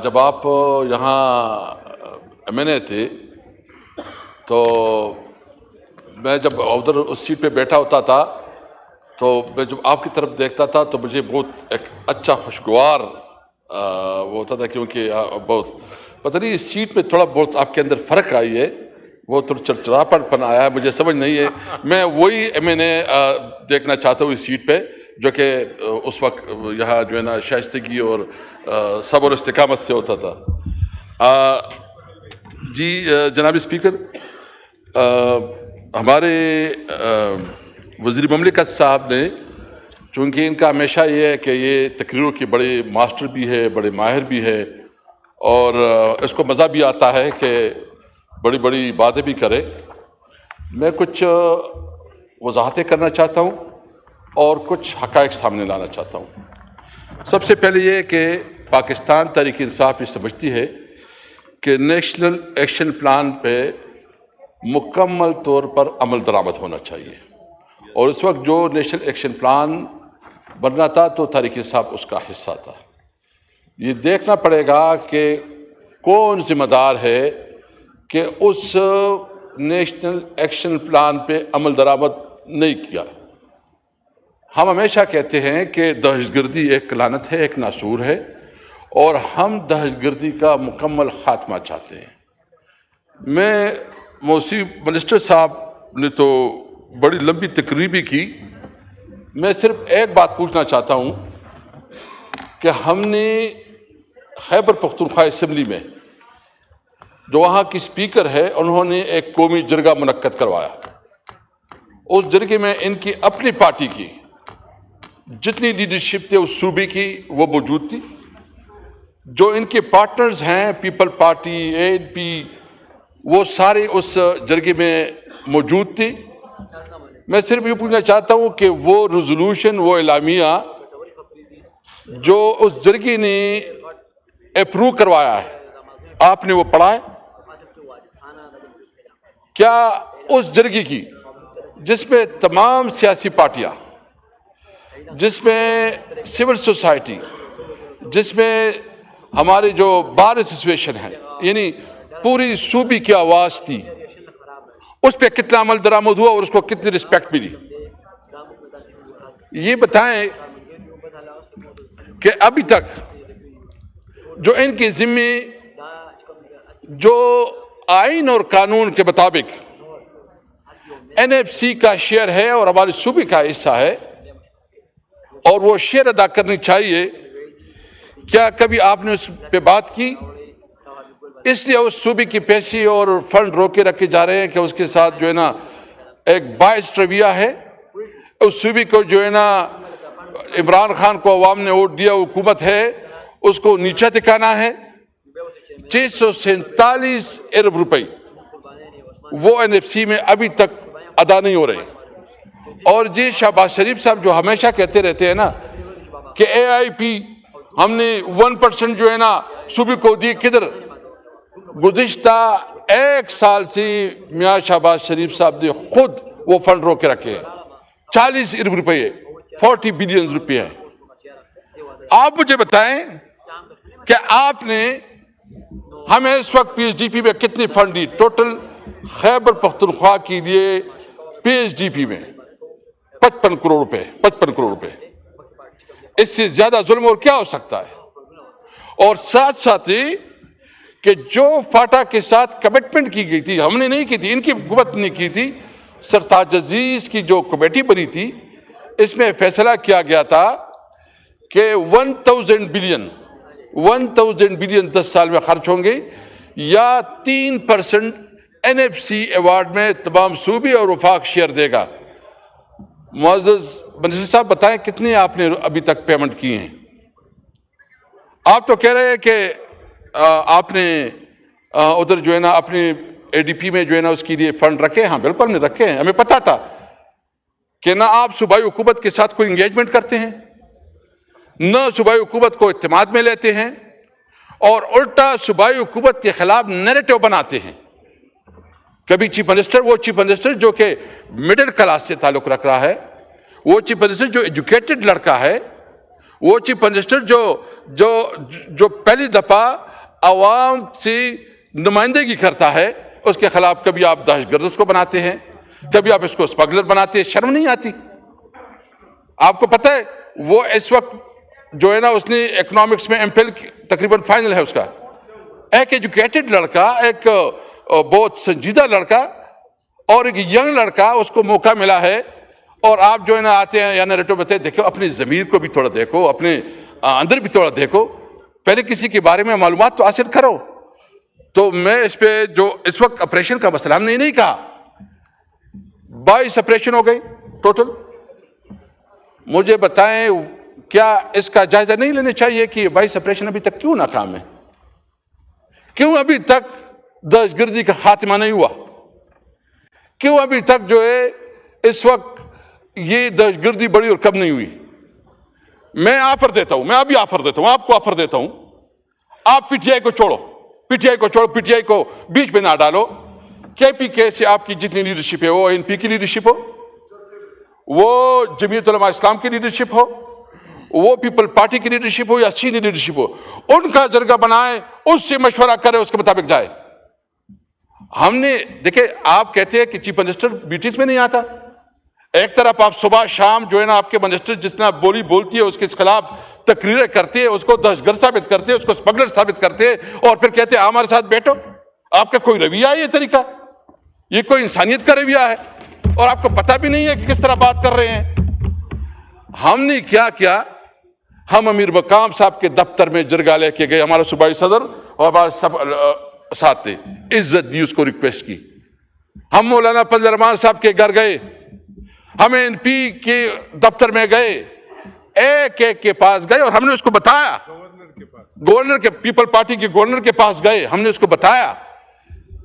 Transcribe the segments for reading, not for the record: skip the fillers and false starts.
جب آپ یہاں MNA تھے تو میں جب ادھر اس سیٹ پہ بیٹھا ہوتا تھا تو میں جب آپ کی طرف دیکھتا تھا تو مجھے بہت ایک اچھا خوشگوار وہ ہوتا تھا، کیونکہ بہت پتہ نہیں اس سیٹ پہ تھوڑا بہت آپ کے اندر فرق آئی ہے، وہ تھوڑا چڑچڑاپن آیا ہے، مجھے سمجھ نہیں ہے. میں وہی MNA دیکھنا چاہتا ہوں اس سیٹ پہ جو کہ اس وقت یہاں جو ہے نا شائستگی اور صبر و استقامت سے ہوتا تھا. جی جناب اسپیکر، ہمارے وزیر مملکت صاحب نے، چونکہ ان کا ہمیشہ یہ ہے کہ یہ تقریروں کے بڑے ماسٹر بھی ہے، بڑے ماہر بھی ہے، اور اس کو مزہ بھی آتا ہے کہ بڑی بڑی باتیں بھی کرے. میں کچھ وضاحتیں کرنا چاہتا ہوں اور کچھ حقائق سامنے لانا چاہتا ہوں. سب سے پہلے یہ کہ پاکستان تحریک انصاف یہ سمجھتی ہے کہ نیشنل ایکشن پلان پہ مکمل طور پر عمل درآمد ہونا چاہیے، اور اس وقت جو نیشنل ایکشن پلان بننا تھا تو تحریک انصاف اس کا حصہ تھا. یہ دیکھنا پڑے گا کہ کون ذمہ دار ہے کہ اس نیشنل ایکشن پلان پہ عمل درآمد نہیں کیا. ہم ہمیشہ کہتے ہیں کہ دہشت گردی ایک لعنت ہے، ایک ناسور ہے، اور ہم دہشت گردی کا مکمل خاتمہ چاہتے ہیں. میں موصوف منسٹر صاحب نے تو بڑی لمبی تقریر بھی کی، میں صرف ایک بات پوچھنا چاہتا ہوں کہ ہم نے خیبر پختونخوا اسمبلی میں جو وہاں کی اسپیکر ہے انہوں نے ایک قومی جرگہ منعقد کروایا. اس جرگے میں ان کی اپنی پارٹی کی جتنی لیڈرشپ تھی اس صوبے کی وہ موجود تھی، جو ان کے پارٹنرز ہیں پیپل پارٹی، ANP، وہ سارے اس جرگے میں موجود تھے. میں صرف یہ پوچھنا چاہتا ہوں کہ وہ ریزولوشن، وہ اعلامیہ جو اس جرگے نے اپروو کروایا ہے، آپ نے وہ پڑھا ہے؟ کیا اس جرگے کی جس میں تمام سیاسی پارٹیاں، جس میں سول سوسائٹی، جس میں ہمارے جو بار ایسوسیشن ہیں، یعنی پوری صوبے کی آواز تھی، اس پہ کتنا عمل درآمد ہوا اور اس کو کتنی رسپیکٹ ملی؟ یہ بتائیں کہ ابھی تک جو ان کے ذمے جو آئین اور قانون کے مطابق NFC کا شیئر ہے اور ہمارے صوبے کا حصہ ہے اور وہ شیئر ادا کرنی چاہیے، کیا کبھی آپ نے اس پہ بات کی؟ اس لیے اس صوبے کی پیسے اور فنڈ روکے رکھے جا رہے ہیں کہ اس کے ساتھ جو ہے نا ایک باعث رویہ ہے. اس صوبے کو جو ہے نا عمران خان کو عوام نے ووٹ دیا، حکومت ہے، اس کو نیچا دکھانا ہے. 647 ارب روپے وہ NFC میں ابھی تک ادا نہیں ہو رہے. اور جی شہباز شریف صاحب جو ہمیشہ کہتے رہتے ہیں نا کہ AIP ہم نے 1% جو ہے نا صوبے کو دی، کدھر؟ گزشتہ 1 سال سے میاں شہباز شریف صاحب نے خود وہ فنڈ روک کے رکھے ہیں. 40 ارب روپے، 40 بلین روپے ہیں. آپ مجھے بتائیں کہ آپ نے ہمیں اس وقت PSDP میں کتنی فنڈ دی؟ ٹوٹل خیبر پختونخوا کے لیے PSDP میں 55 کروڑ روپے. 55 کروڑ روپے، اس سے زیادہ ظلم اور کیا ہو سکتا ہے؟ اور ساتھ ساتھ ہی کہ جو فاٹا کے ساتھ کمٹمنٹ کی گئی تھی، ہم نے نہیں کی تھی، ان کی حکومت نے کی تھی، سرتاج عزیز کی جو کمیٹی بنی تھی، اس میں فیصلہ کیا گیا تھا کہ 1000 بلین 10 سال میں خرچ ہوں گے، یا 3% NFC ایوارڈ میں تمام صوبے اور وفاق شیئر دے گا. معزز منسٹر صاحب بتائیں کتنے آپ نے ابھی تک پیمنٹ کی ہیں؟ آپ تو کہہ رہے ہیں کہ آپ نے ادھر جو ہے نا اپنے ADP میں جو ہے نا اس کے لیے فنڈ رکھے. ہاں بالکل ہم نے رکھے ہیں. ہمیں پتا تھا کہ نہ آپ صوبائی حکومت کے ساتھ کوئی انگیجمنٹ کرتے ہیں، نہ صوبائی حکومت کو اعتماد میں لیتے ہیں، اور الٹا صوبائی حکومت کے خلاف نیریٹو بناتے ہیں. کبھی چیف منسٹر، وہ چیف منسٹر جو کہ مڈل کلاس سے تعلق رکھ رہا ہے، وہ چیف منسٹر جو ایجوکیٹڈ لڑکا ہے، وہ چیف منسٹر جو جو پہلی دفعہ عوام سے نمائندگی کرتا ہے اس کے خلاف کبھی آپ دہشت گرد اس کو بناتے ہیں، کبھی آپ اس کو اسمگلر بناتے ہیں. شرم نہیں آتی؟ آپ کو پتہ ہے وہ اس وقت جو ہے نا اس نے اکنامکس میں ایم فل تقریباً فائنل ہے اس کا، ایک ایجوکیٹڈ لڑکا، ایک بہت سنجیدہ لڑکا اور ایک ینگ لڑکا، اس کو موقع ملا ہے، اور آپ جو ہے نا آتے ہیں یا نیریٹو بتائیں دیکھو اپنی ضمیر کو بھی تھوڑا دیکھو، اپنے اندر بھی تھوڑا دیکھو، پہلے کسی کے بارے میں معلومات تو حاصل کرو. تو میں اس پہ جو اس وقت آپریشن کا مسئلہ ہم نے نہیں کہا، 22 آپریشن ہو گئی ٹوٹل. مجھے بتائیں کیا اس کا جائزہ نہیں لینا چاہیے کہ 22 آپریشن ابھی تک کیوں ناکام ہے؟ کیوں ابھی تک دہشت گردی کا خاتمہ نہیں ہوا؟ کیوں ابھی تک جو ہے اس وقت یہ دہشت گردی بڑی اور کم نہیں ہوئی؟ میں آفر دیتا ہوں، میں ابھی آفر دیتا ہوں، آپ کو آفر دیتا ہوں، آپ پی ٹی آئی کو چھوڑو، پی ٹی آئی کو بیچ میں نہ ڈالو. کے پی کے سے آپ کی جتنی لیڈرشپ ہے، وہ این پی کی لیڈرشپ ہو، وہ جمعیت علماء اسلام کی لیڈرشپ ہو، وہ پیپل پارٹی کی لیڈرشپ ہو یا سینئر لیڈرشپ ہو، ان کا جرگہ بنائے، اس سے مشورہ کرے، اس کے مطابق جائے. ہم نے دیکھیں آپ کہتے ہیں کہ چیف منسٹر میٹنگز میں نہیں آتا. ایک طرف آپ صبح شام جو ہے نا آپ کے منسٹر جتنا بولی بولتی ہے اس کے خلاف تقریریں کرتے ہیں، اس کو دہشت گرد ثابت کرتے ہیں، اس کو اسمگلر ثابت کرتے ہیں، اور پھر کہتے ہیں ہمارے ساتھ بیٹھو. آپ کا کوئی رویہ ہے یہ طریقہ؟ یہ کوئی انسانیت کا رویہ ہے؟ اور آپ کو پتہ بھی نہیں ہے کہ کس طرح بات کر رہے ہیں. ہم نے کیا کیا، ہم امیر مقام صاحب کے دفتر میں جرگہ لے کے گئے، ہمارا صوبائی صدر اور ہمارے سب ساتھ تھے، عزت دی، اس کو ریکویسٹ کی. ہم مولانا فضل الرحمان صاحب کے گھر گئے، ہم این پی کے دفتر میں گئے، ایک ایک کے پاس گئے اور ہم نے اس کو بتایا، گورنر کے پیپل پارٹی کے گورنر کے پاس گئے، ہم نے اس کو بتایا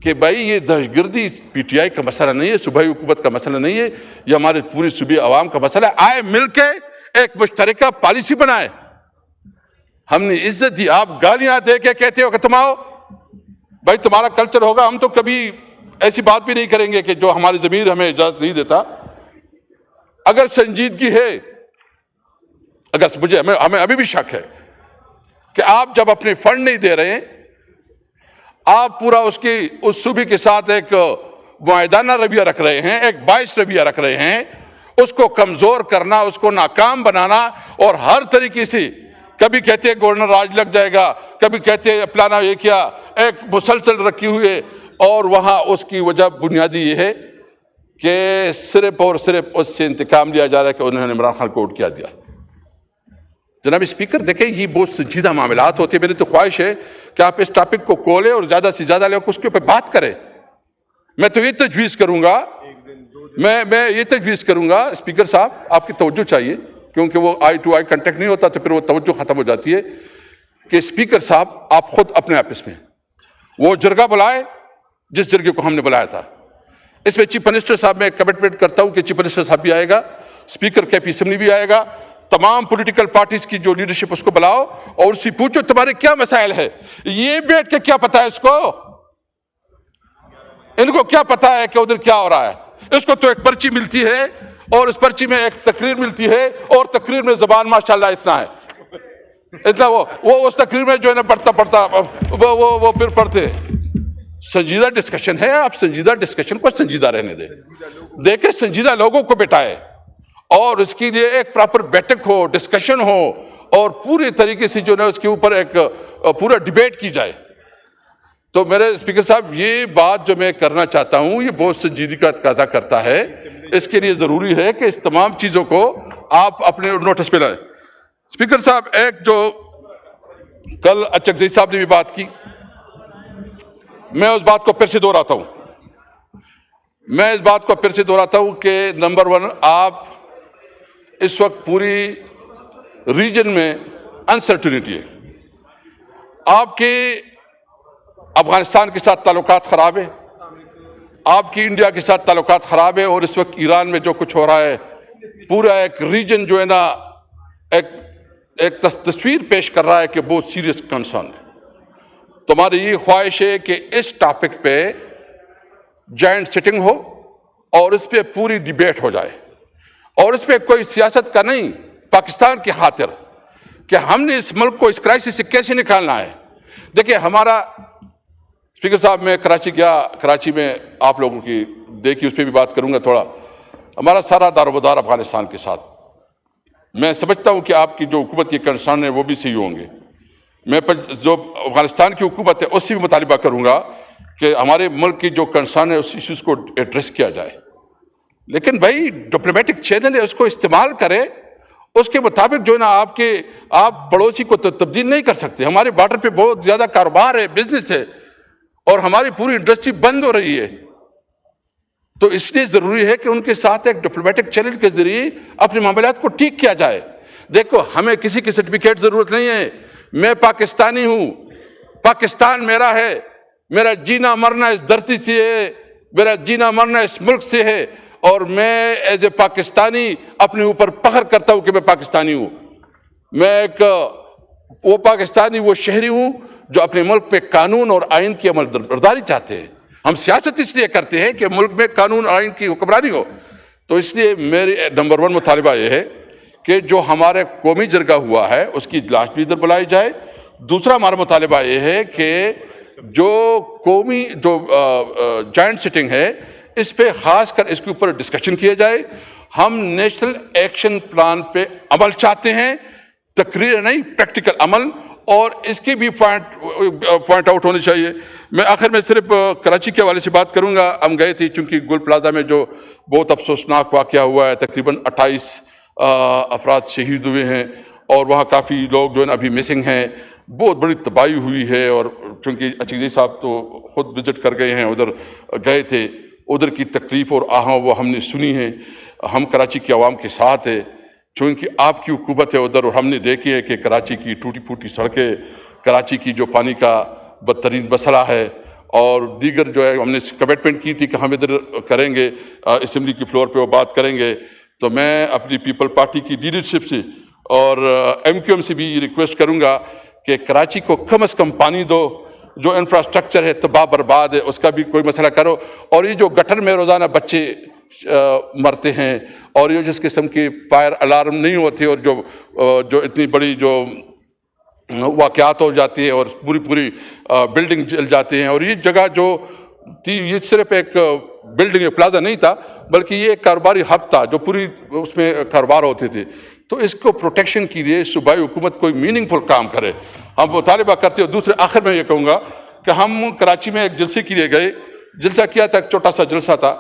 کہ بھائی یہ دہشت گردی پی ٹی آئی کا مسئلہ نہیں ہے، صوبائی حکومت کا مسئلہ نہیں ہے، یہ ہمارے پوری صوبائی عوام کا مسئلہ ہے. آئے مل کے ایک مشترکہ پالیسی بنائے. ہم نے عزت دی. آپ گالیاں دے کے کہتے ہو کہ تم آؤ، بھائی تمہارا کلچر ہوگا، ہم تو کبھی ایسی بات بھی نہیں کریں گے کہ جو ہماری ضمیر ہمیں اجازت نہیں دیتا. اگر سنجیدگی ہے، اگر مجھے ہمیں ابھی بھی شک ہے کہ آپ جب اپنے فنڈ نہیں دے رہے ہیں، آپ پورا اس صوبے کے ساتھ ایک معاہدانہ رویہ رکھ رہے ہیں، ایک باعث رویہ رکھ رہے ہیں، اس کو کمزور کرنا، اس کو ناکام بنانا، اور ہر طریقے سے کبھی کہتے ہیں گورنر راج لگ جائے گا، کبھی کہتے ہیں پلانا یہ کیا، ایک مسلسل رکھی ہوئی ہے. اور وہاں اس کی وجہ بنیادی یہ ہے کہ صرف اور صرف اس سے انتقام لیا جا رہا ہے کہ انہوں نے عمران خان کو ووٹ کیا دیا. جناب اسپیکر دیکھیں یہ بہت سنجیدہ معاملات ہوتے ہیں. میری تو خواہش ہے کہ آپ اس ٹاپک کو کھولیں اور زیادہ سے زیادہ لوگ اس کے اوپر بات کریں. میں تو یہ تجویز کروں گا، میں یہ تجویز کروں گا اسپیکر صاحب، آپ کی توجہ چاہیے کیونکہ وہ آئی ٹو آئی کنٹیکٹ نہیں ہوتا تو پھر وہ توجہ ختم ہو جاتی ہے، کہ اسپیکر صاحب آپ خود اپنے آفس میں وہ جرگہ بلائے جس جرگے کو ہم نے بلایا تھا. اس میں چیف منسٹر صاحب میں کمٹمنٹ کرتا ہوں کہ چیف منسٹر صاحب بھی آئے گا، اسپیکر کے پی اسمبلی بھی آئے گا، تمام پولیٹیکل پارٹیز کی جو لیڈرشپ اس کو بلاؤ اور اس سے پوچھو تمہارے کیا مسائل ہے. یہ بیٹھ کے کیا پتا ہے اس کو، ان کو کیا پتا ہے کہ ادھر کیا ہو رہا ہے. اس کو تو ایک پرچی ملتی ہے اور اس پرچی میں ایک تقریر ملتی ہے، اور تقریر میں زبان ماشاءاللہ اتنا ہے، اتنا وہ اس تقریر میں جو ہے نا پڑھتا وہ پھر پڑھتے. سنجیدہ ڈسکشن ہے، آپ سنجیدہ ڈسکشن کو سنجیدہ رہنے دیں، دیکھیں سنجیدہ لوگوں کو بٹھائے اور اس کے لیے ایک پراپر بیٹھک ہو، ڈسکشن ہو، اور پورے طریقے سے جو ہے اس کے اوپر ایک پورا ڈیبیٹ کی جائے. تو میرے اسپیکر صاحب یہ بات جو میں کرنا چاہتا ہوں یہ بہت سنجیدگی کا تقاضا کرتا ہے. اس کے لیے ضروری ہے کہ اس تمام چیزوں کو آپ اپنے نوٹس پہ لائیں. اسپیکر صاحب ایک جو کل اچکزئی صاحب نے بھی بات کی، میں اس بات کو پھر سے دہراتا ہوں کہ نمبر 1 آپ اس وقت پوری ریجن میں انسرٹنٹی ہے. آپ کے افغانستان کے ساتھ تعلقات خراب ہیں، آپ کی انڈیا کے ساتھ تعلقات خراب ہیں، اور اس وقت ایران میں جو کچھ ہو رہا ہے پورا ایک ریجن جو ہے نا ایک تصویر پیش کر رہا ہے کہ بہت سیریس کنسرن ہے. تمہاری یہ خواہش ہے کہ اس ٹاپک پہ جوائنٹ سٹنگ ہو اور اس پہ پوری ڈیبیٹ ہو جائے، اور اس پہ کوئی سیاست کا نہیں، پاکستان کی خاطر کہ ہم نے اس ملک کو اس کرائسس سے کیسے نکالنا ہے. دیکھیں ہمارا اسپیکر صاحب، میں کراچی گیا، کراچی میں آپ لوگوں کی دیکھی، اس پہ بھی بات کروں گا تھوڑا. ہمارا سارا دار و مدار افغانستان کے ساتھ. میں سمجھتا ہوں کہ آپ کی جو حکومت کے کنسرن ہیں وہ بھی صحیح ہوں گے. میں جو افغانستان کی حکومت ہے اس سے بھی مطالبہ کروں گا کہ ہمارے ملک کی جو کنسرن ہے اس ایشوز کو ایڈریس کیا جائے. لیکن بھائی ڈپلومیٹک چینل ہے، اس کو استعمال کرے. اس کے مطابق جو ہے نا آپ پڑوسی کو تبدیل نہیں کر سکتے. ہمارے بارڈر پہ بہت زیادہ کاروبار ہے، بزنس ہے، اور ہماری پوری انڈسٹری بند ہو رہی ہے. تو اس لیے ضروری ہے کہ ان کے ساتھ ایک ڈپلومیٹک چینل کے ذریعے اپنے معاملات کو ٹھیک کیا جائے. دیکھو ہمیں کسی کی سرٹیفکیٹ ضرورت نہیں ہے. میں پاکستانی ہوں، پاکستان میرا ہے، میرا جینا مرنا اس دھرتی سے ہے، میرا جینا مرنا اس ملک سے ہے، اور میں ایز اے پاکستانی اپنے اوپر فخر کرتا ہوں کہ میں پاکستانی ہوں. میں ایک وہ پاکستانی، وہ شہری ہوں جو اپنے ملک پہ قانون اور آئین کی عمل برداری چاہتے ہیں. ہم سیاست اس لیے کرتے ہیں کہ ملک میں قانون اور آئین کی حکمرانی ہو. تو اس لیے میری نمبر 1 مطالبہ یہ ہے کہ جو ہمارے قومی جرگہ ہوا ہے اس کی اجلاس بھی ادھر بلائی جائے. دوسرا ہمارا مطالبہ یہ ہے کہ جو قومی جو جوائنٹ سٹنگ ہے اس پہ خاص کر اس کے اوپر ڈسکشن کیا جائے. ہم نیشنل ایکشن پلان پہ عمل چاہتے ہیں، تقریر نہیں، پریکٹیکل عمل، اور اس کی بھی پوائنٹ آؤٹ ہونی چاہیے. میں آخر میں صرف کراچی کے حوالے سے بات کروں گا. ہم گئے تھے چونکہ گل پلازا میں جو بہت افسوسناک واقعہ ہوا ہے، تقریباً 28 افراد شہید ہوئے ہیں، اور وہاں کافی لوگ جو ہے ابھی مسنگ ہیں. بہت بڑی تباہی ہوئی ہے، اور چونکہ اچیزی صاحب تو خود وزٹ کر گئے ہیں، ادھر گئے تھے، ادھر کی تکلیف اور آہاں وہ ہم نے سنی ہے. ہم کراچی کے عوام کے ساتھ ہیں، چونکہ آپ کی حکومت ہے ادھر، اور ہم نے دیکھی ہے کہ کراچی کی ٹوٹی پھوٹی سڑکیں، کراچی کی جو پانی کا بدترین مسئلہ ہے، اور دیگر جو ہے ہم نے کمٹمنٹ کی تھی کہ ہم ادھر کریں گے، اسمبلی کی فلور پہ وہ بات کریں گے. تو میں اپنی پیپل پارٹی کی لیڈرشپ سے اور ایم کیو ایم سے بھی ریکویسٹ کروں گا کہ کراچی کو کم از کم پانی دو. جو انفراسٹرکچر ہے تباہ برباد ہے، اس کا بھی کوئی مسئلہ کرو. اور یہ جو گٹر میں روزانہ بچے مرتے ہیں، اور یہ جس قسم کی فائر الارم نہیں ہوتی، اور جو اتنی بڑی جو واقعات ہو جاتی ہیں، اور پوری بلڈنگ جل جاتی ہیں. اور یہ جگہ جو تھی یہ صرف ایک بلڈنگ پلازا نہیں تھا، بلکہ یہ ایک کاروباری ہب تھا جو پوری اس میں کاروبار ہوتے تھے. تو اس کو پروٹیکشن کے لیے صوبائی حکومت کوئی میننگ فل کام کرے. ہم مطالبہ کرتے ہیں. دوسرے آخر میں یہ کہوں گا کہ ہم کراچی میں ایک جلسے کے لیے گئے، جلسہ کیا تھا، ایک چھوٹا سا جلسہ تھا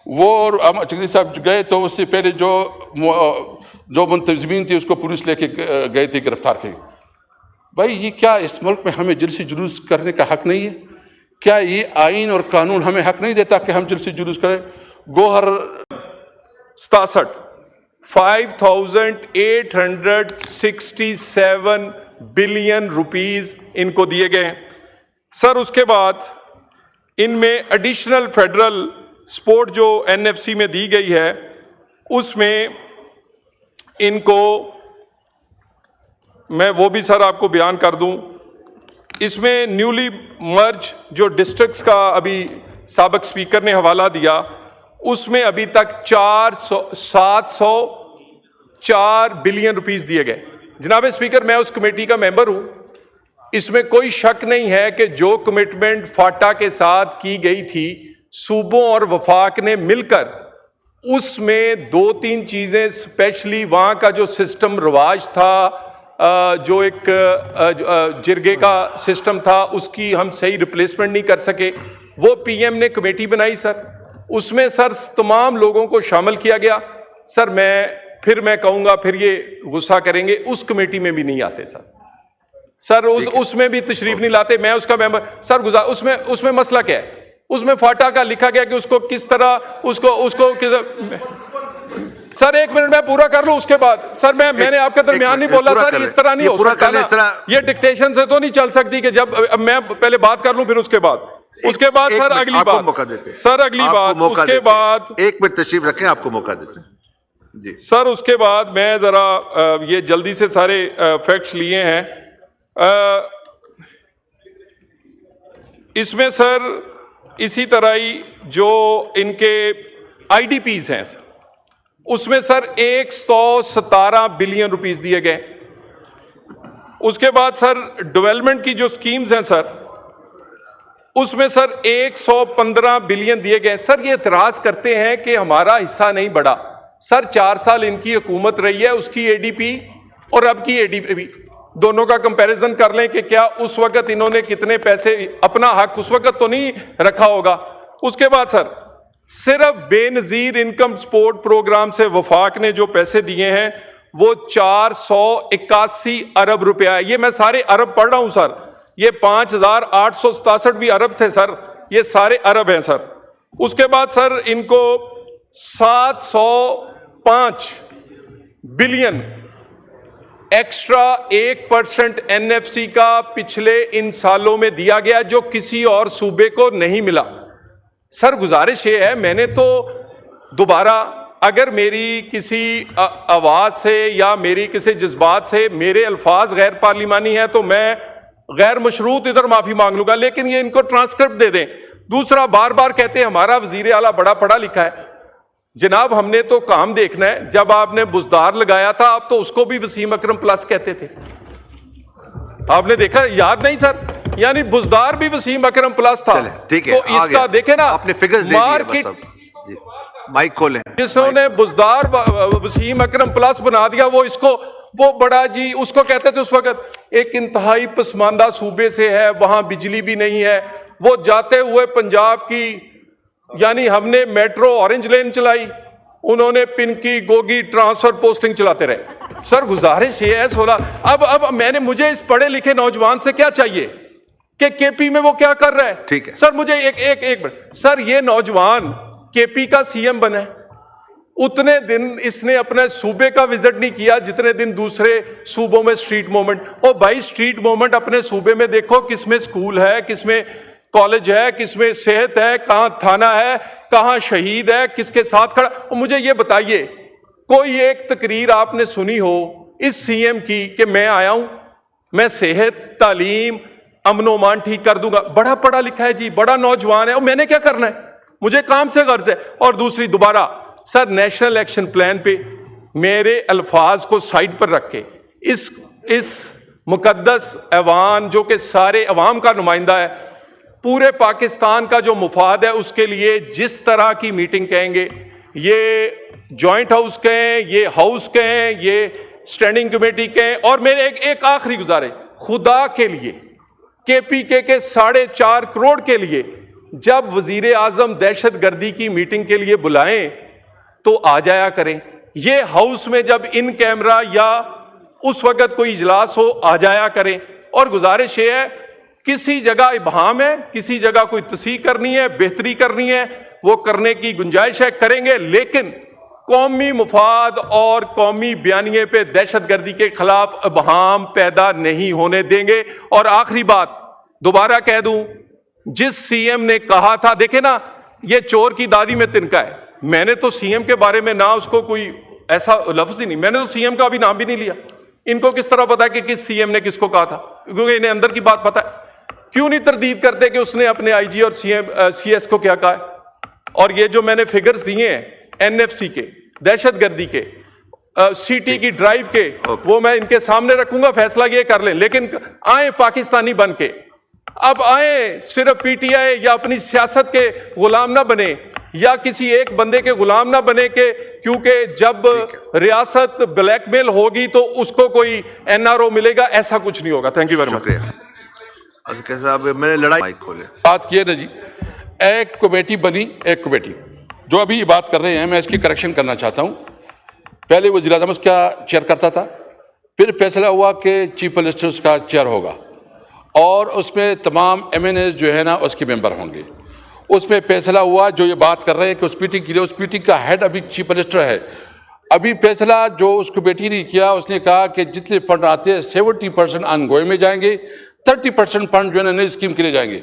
وہ، اور ہم چودھری صاحب گئے تو اس سے پہلے جو منتظمین تھے اس کو پولیس لے کے گئے تھے، گرفتار کیے. بھائی یہ کیا اس ملک میں ہمیں جلسے جلوس کرنے کا حق نہیں ہے؟ کیا یہ آئین اور قانون ہمیں حق نہیں دیتا کہ ہم جلسے جلوس کریں؟ گوہر 67 5,867 بلین روپیز ان کو دیے گئے ہیں. سر اس کے بعد ان میں ایڈیشنل فیڈرل سپورٹ جو این ایف سی میں دی گئی ہے، اس میں ان کو میں وہ بھی سر آپ کو بیان کر دوں. اس میں نیولی مرج جو ڈسٹرکٹس کا ابھی سابق سپیکر نے حوالہ دیا، اس میں ابھی تک 704 بلین روپیز دیے گئے. جناب اسپیکر، میں اس کمیٹی کا ممبر ہوں. اس میں کوئی شک نہیں ہے کہ جو کمٹمنٹ فاٹا کے ساتھ کی گئی تھی صوبوں اور وفاق نے مل کر، اس میں 2-3 چیزیں اسپیشلی وہاں کا جو سسٹم رواج تھا، جو ایک جرگے کا سسٹم تھا، اس کی ہم صحیح ریپلیسمنٹ نہیں کر سکے. وہ پی ایم نے کمیٹی بنائی سر، اس میں سر تمام لوگوں کو شامل کیا گیا. سر میں کہوں گا پھر یہ غصہ کریں گے، اس کمیٹی میں بھی نہیں آتے سر اس میں بھی تشریف نہیں لاتے. میں اس کا ممبر سر اس میں مسئلہ کیا ہے؟ اس میں فاٹا کا لکھا گیا کہ اس کو کس طرح سر ایک منٹ میں پورا کر لوں. اس کے بعد سر میں نے آپ کا درمیان نہیں بولا سر، اس طرح نہیں ہو سکتا نا. یہ ڈکٹیشن سے تو نہیں چل سکتی کہ جب میں پہلے بات کر لوں پھر اس کے بعد سر اگلی بات اس کے بعد 1 منٹ تشریف رکھیں، آپ کو موقع دیتے ہیں جی سر. اس کے بعد میں ذرا یہ جلدی سے سارے فیکٹس لیے ہیں. اس میں سر اسی طرح ہی جو ان کے آئی ڈی پیز ہیں، اس میں سر 117 بلین روپیز دیے گئے. اس کے بعد سر ڈیولپمنٹ کی جو سکیمز ہیں سر اس میں سر 115 بلین دیے گئے. سر یہ اعتراض کرتے ہیں کہ ہمارا حصہ نہیں بڑھا. سر 4 سال ان کی حکومت رہی ہے, اس کی اے ڈی پی اور اب کی اے ڈی پی دونوں کا کمپیریزن کر لیں کہ کیا اس وقت انہوں نے کتنے پیسے, اپنا حق اس وقت تو نہیں رکھا ہوگا. اس کے بعد سر صرف بے نظیر انکم سپورٹ پروگرام سے وفاق نے جو پیسے دیے ہیں وہ 481 ارب روپیہ ہے. یہ میں سارے ارب پڑھ رہا ہوں سر, یہ 5867 بھی ارب تھے سر, یہ سارے ارب ہیں سر. اس کے بعد سر ان کو 705 بلین ایکسٹرا 1% NFC کا پچھلے ان سالوں میں دیا گیا جو کسی اور صوبے کو نہیں ملا. سر گزارش یہ ہے, میں نے تو دوبارہ اگر میری کسی آواز سے یا میری کسی جذبات سے میرے الفاظ غیر پارلیمانی ہیں تو میں غیر مشروط ادھر معافی مانگ لوں گا, لیکن یہ ان کو ٹرانسکرپٹ دے دیں. دوسرا بار بار کہتے ہیں ہمارا وزیر اعلیٰ بڑا پڑھا لکھا ہے. جناب ہم نے تو کام دیکھنا ہے. جب آپ نے بزدار لگایا تھا آپ تو اس کو بھی وسیم اکرم پلس کہتے تھے, آپ نے دیکھا یاد نہیں سر, یعنی بزدار بھی وسیم اکرم پلس تھا. تو اس کا دیکھیں نا مارکیٹ مائک کھولیں, جسوں نے بزدار وسیم اکرم پلس بنا دیا وہ اس کو وہ بڑا جی اس کو کہتے تھے اس وقت ایک انتہائی پسماندہ صوبے سے ہے, وہاں بجلی بھی نہیں ہے. وہ جاتے ہوئے پنجاب کی یعنی ہم نے میٹرو اورنج لین چلائی, انہوں نے پن کی گوگی ٹرانسفر پوسٹنگ چلاتے رہے. سر گزارش یہ ہے 16 اب میں نے مجھے اس پڑھے لکھے نوجوان سے کیا چاہیے کہ کے پی میں وہ کیا کر رہا ہے. ٹھیک ہے سر مجھے ایک سر یہ نوجوان کے پی کا سی ایم بنا ہے, اتنے دن اس نے اپنے صوبے کا وزٹ نہیں کیا جتنے دن دوسرے صوبوں میں سٹریٹ موومنٹ. او بھائی سٹریٹ موومنٹ اپنے صوبے میں دیکھو, کس میں سکول ہے, کس میں کالج ہے, کس میں صحت ہے, کہاں تھانہ ہے, کہاں شہید ہے, کس کے ساتھ کھڑا. مجھے یہ بتائیے کوئی ایک تقریر آپ نے سنی ہو اس سی ایم کی کہ میں آیا ہوں, میں صحت, تعلیم, امن و امان ٹھیک کر دوں گا. بڑا پڑھا لکھا ہے جی, بڑا نوجوان ہے, اور میں نے کیا کرنا ہے, مجھے کام سے غرض ہے. اور دوسری دوبارہ سر نیشنل ایکشن پلان پہ میرے الفاظ کو سائڈ پر رکھ کے اس مقدس ایوان جو کہ سارے عوام کا نمائندہ ہے, پورے پاکستان کا جو مفاد ہے اس کے لیے جس طرح کی میٹنگ کہیں گے, یہ جوائنٹ ہاؤس کہیں, یہ ہاؤس کہیں, یہ اسٹینڈنگ کمیٹی کہیں. اور میرے ایک آخری گزارش, خدا کے لیے کے پی کے 4.5 کروڑ کے لیے جب وزیر اعظم دہشت گردی کی میٹنگ کے لیے بلائیں تو آ جایا کریں. یہ ہاؤس میں جب ان کیمرہ یا اس وقت کوئی اجلاس ہو آ جایا کریں. اور گزارش یہ ہے کسی جگہ ابہام ہے, کسی جگہ کوئی تصحیح کرنی ہے, بہتری کرنی ہے, وہ کرنے کی گنجائش ہے, کریں گے, لیکن قومی مفاد اور قومی بیانیے پہ دہشت گردی کے خلاف ابہام پیدا نہیں ہونے دیں گے. اور آخری بات دوبارہ کہہ دوں, جس سی ایم نے کہا تھا, دیکھیں نا یہ چور کی دادی میں تنکا ہے, میں نے تو سی ایم کے بارے میں نہ اس کو کوئی ایسا لفظ ہی نہیں, میں نے تو سی ایم کا بھی نام بھی نہیں لیا. ان کو کس طرح پتا ہے کہ کس سی ایم نے کس کو کہا تھا, کیونکہ انہیں اندر کی بات پتا ہے. کیوں نہیں تردید کرتے کہ اس نے اپنے آئی جی اور سی ایس کو کیا کہا ہے. اور یہ جو میں نے فگرز دیے ہیں NFC کے, دہشت گردی کے, سی ٹی کی ڈرائیو کے, وہ میں ان کے سامنے رکھوں گا, فیصلہ یہ کر لیں. لیکن آئیں پاکستانی بن کے, اب آئیں صرف پی ٹی آئی یا اپنی سیاست کے غلام نہ بنے یا کسی ایک بندے کے غلام نہ بنے کہ کیونکہ جب ریاست بلیک میل ہوگی تو اس کو کوئی NRO ملے گا, ایسا کچھ نہیں ہوگا. Thank you very much. صاحب میں نے لڑائی مائک کھولے بات کی ہے نا جی, ایک کمیٹی بنی, ایک کمیٹی جو ابھی یہ بات کر رہے ہیں, میں اس کی کریکشن کرنا چاہتا ہوں. پہلے وزیر اعظم اس کا چیئر کرتا تھا, پھر فیصلہ ہوا کہ چیف منسٹر اس کا چیئر ہوگا, اور اس میں تمام MNAs جو ہے نا اس کے ممبر ہوں گے. اس میں فیصلہ ہوا جو یہ بات کر رہے ہیں کہ اس میٹنگ کے لیے, اس میٹنگ کا ہیڈ ابھی چیف منسٹر ہے. ابھی فیصلہ جو اس کمیٹی نے کیا, اس نے کہا کہ جتنے فنڈ آتے ہیں 70% آن گوئنگ میں جائیں گے, 30% فنڈ جو ہے نا نئی اسکیم کے لیے جائیں گے.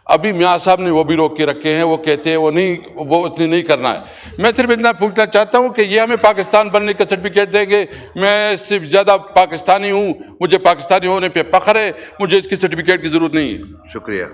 ابھی میاں صاحب نے وہ بھی روک کے رکھے ہیں, وہ کہتے ہیں وہ اس نے نہیں کرنا ہے. میں صرف اتنا پوچھنا چاہتا ہوں کہ یہ ہمیں پاکستان بننے کا سرٹیفکیٹ دیں گے, میں اس سے زیادہ پاکستانی ہوں, مجھے پاکستانی ہونے پہ فخر ہے, مجھے اس کی سرٹیفکیٹ کی ضرورت نہیں ہے. شکریہ.